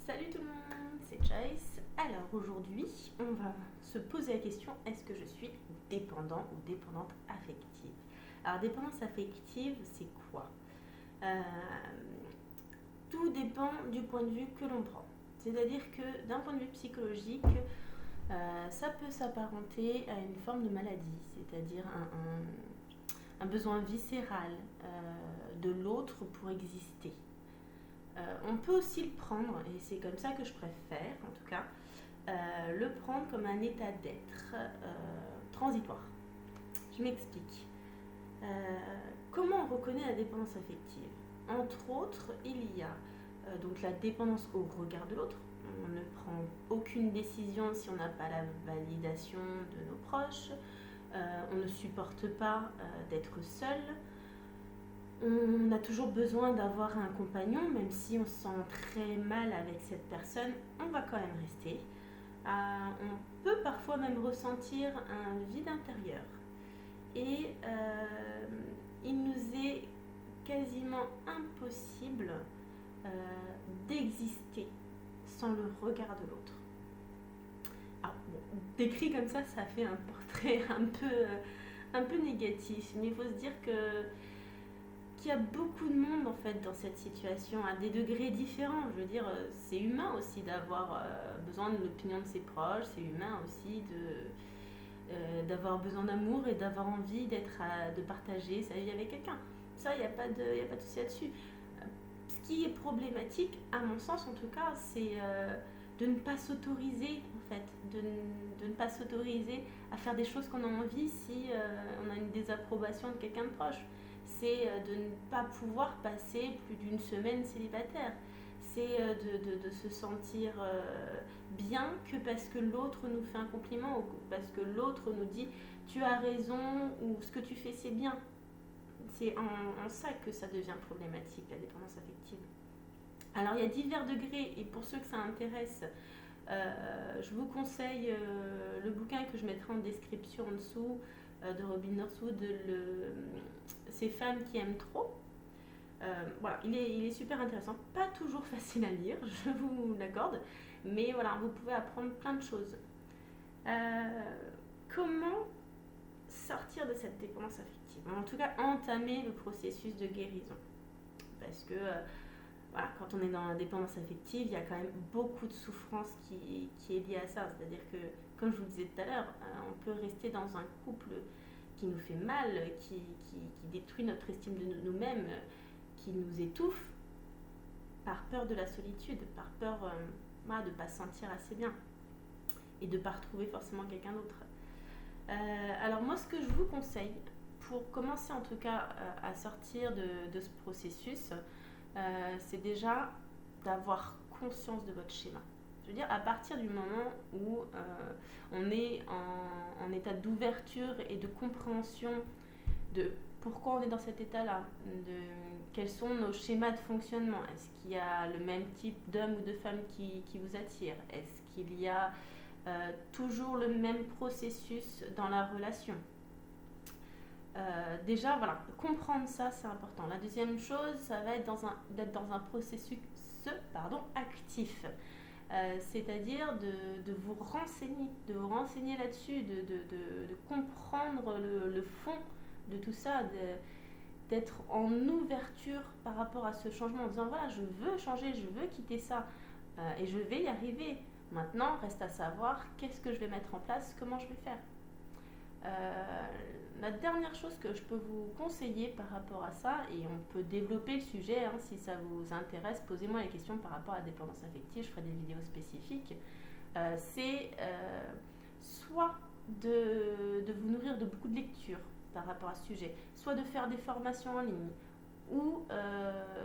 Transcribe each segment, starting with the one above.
Salut tout le monde, c'est Joyce. Alors aujourd'hui, on va se poser la question, est-ce que je suis dépendant ou dépendante affective? Alors dépendance affective, c'est quoi? Euh, Tout dépend du point de vue que l'on prend. C'est-à-dire que d'un point de vue psychologique, ça peut s'apparenter à une forme de maladie, c'est-à-dire un besoin viscéral de l'autre pour exister. On peut aussi le prendre, et c'est comme ça que je préfère en tout cas, le prendre comme un état d'être transitoire. Je m'explique. Euh, Comment on reconnaît la dépendance affective? Entre autres, il y a donc la dépendance au regard de l'autre. On ne prend aucune décision si on n'a pas la validation de nos proches. On ne supporte pas d'être seul. On a toujours besoin d'avoir un compagnon, même si on se sent très mal avec cette personne, on va quand même rester. On peut parfois même ressentir un vide intérieur. Et il nous est quasiment impossible euh, d'exister sans le regard de l'autre. Alors, bon, décrit comme ça fait un portrait un peu négatif, mais il faut se dire qu'il y a beaucoup de monde en fait dans cette situation à des degrés différents. Je veux dire, c'est humain aussi d'avoir besoin de l'opinion de ses proches, c'est humain aussi d'avoir besoin d'amour et d'avoir envie de partager sa vie avec quelqu'un. Ça, il n'y a pas de souci là-dessus. Ce qui est problématique, à mon sens en tout cas, c'est de ne pas s'autoriser en fait, de ne pas s'autoriser à faire des choses qu'on a envie si on a une désapprobation de quelqu'un de proche. C'est de ne pas pouvoir passer plus d'une semaine célibataire. C'est de se sentir bien que parce que l'autre nous fait un compliment ou parce que l'autre nous dit tu as raison ou ce que tu fais c'est bien. C'est en ça que ça devient problématique, la dépendance affective. Alors il y a divers degrés et pour ceux que ça intéresse, je vous conseille le bouquin que je mettrai en description en dessous de Robin Northwood, Ces femmes qui aiment trop. Voilà, il est super intéressant, pas toujours facile à lire, je vous l'accorde, mais voilà, vous pouvez apprendre plein de choses. Comment sortir de cette dépendance affective? En tout cas, entamer le processus de guérison. Parce que voilà, quand on est dans la dépendance affective, il y a quand même beaucoup de souffrance qui est liée à ça. C'est-à-dire que, comme je vous le disais tout à l'heure, on peut rester dans un couple qui nous fait mal, qui détruit notre estime de nous-mêmes, qui nous étouffe par peur de la solitude, par peur de ne pas se sentir assez bien et de ne pas retrouver forcément quelqu'un d'autre. Alors moi, ce que je vous conseille, pour commencer en tout cas à sortir de ce processus, c'est déjà d'avoir conscience de votre schéma. Je veux dire, à partir du moment où on est en état d'ouverture et de compréhension de pourquoi on est dans cet état-là, de quels sont nos schémas de fonctionnement, est-ce qu'il y a le même type d'homme ou de femme qui vous attire, est-ce qu'il y a toujours le même processus dans la relation. Déjà, voilà, comprendre ça, c'est important. La deuxième chose, ça va être d'être dans un processus actif. C'est-à-dire de vous renseigner là-dessus, de comprendre le fond de tout ça, d'être en ouverture par rapport à ce changement, en disant voilà, je veux changer, je veux quitter ça, et je vais y arriver. Maintenant, reste à savoir qu'est-ce que je vais mettre en place, comment je vais faire. La dernière chose que je peux vous conseiller par rapport à ça, et on peut développer le sujet si ça vous intéresse, posez-moi les questions par rapport à la dépendance affective, je ferai des vidéos spécifiques, c'est soit de vous nourrir de beaucoup de lectures par rapport à ce sujet, soit de faire des formations en ligne ou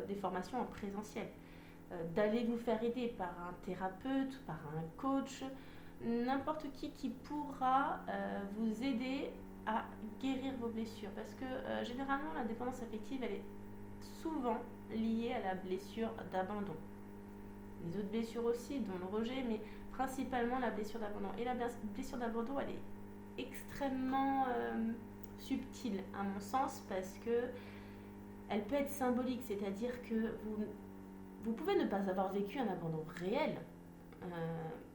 des formations en présentiel, d'aller vous faire aider par un thérapeute, par un coach, n'importe qui pourra vous aider à guérir vos blessures. Parce que généralement, la dépendance affective, elle est souvent liée à la blessure d'abandon. Les autres blessures aussi, dont le rejet, mais principalement la blessure d'abandon. Et la blessure d'abandon, elle est extrêmement subtile, à mon sens, parce que elle peut être symbolique, c'est-à-dire que vous pouvez ne pas avoir vécu un abandon réel,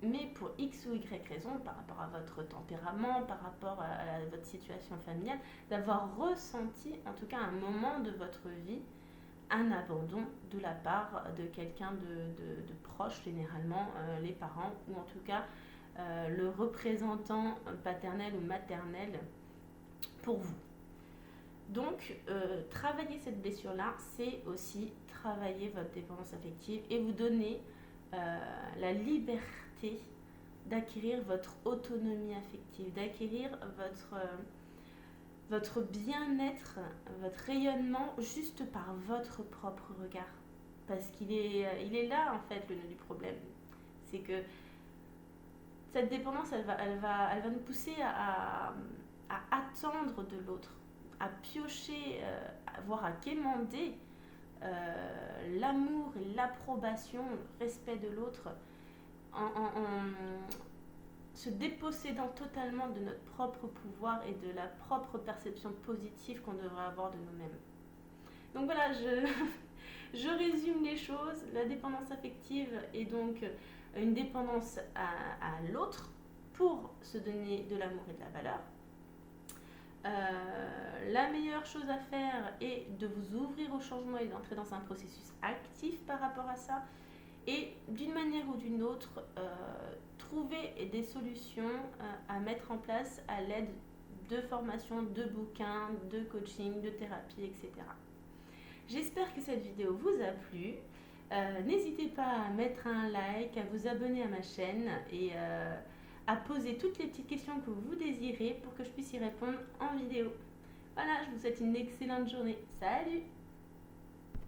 mais pour X ou Y raison, par rapport à votre tempérament, par rapport à votre situation familiale, d'avoir ressenti, en tout cas à un moment de votre vie, un abandon de la part de quelqu'un de proche, généralement les parents, ou en tout cas le représentant paternel ou maternel pour vous. Donc, travailler cette blessure-là, c'est aussi travailler votre dépendance affective et vous donner la liberté d'acquérir votre autonomie affective, d'acquérir votre bien-être, votre rayonnement juste par votre propre regard. Parce qu'il est là, en fait, le nœud du problème. C'est que cette dépendance, elle va nous pousser à attendre de l'autre, à piocher, voire à quémander l'amour et l'approbation, le respect de l'autre, en se dépossédant totalement de notre propre pouvoir et de la propre perception positive qu'on devrait avoir de nous-mêmes. Donc voilà, je résume les choses. La dépendance affective est donc une dépendance à l'autre pour se donner de l'amour et de la valeur. La meilleure chose à faire est de vous ouvrir au changement et d'entrer dans un processus actif par rapport à ça. Et d'une manière ou d'une autre, trouver des solutions à mettre en place à l'aide de formations, de bouquins, de coaching, de thérapie, etc. J'espère que cette vidéo vous a plu. N'hésitez pas à mettre un like, à vous abonner à ma chaîne et à poser toutes les petites questions que vous désirez pour que je puisse y répondre en vidéo. Voilà, je vous souhaite une excellente journée. Salut!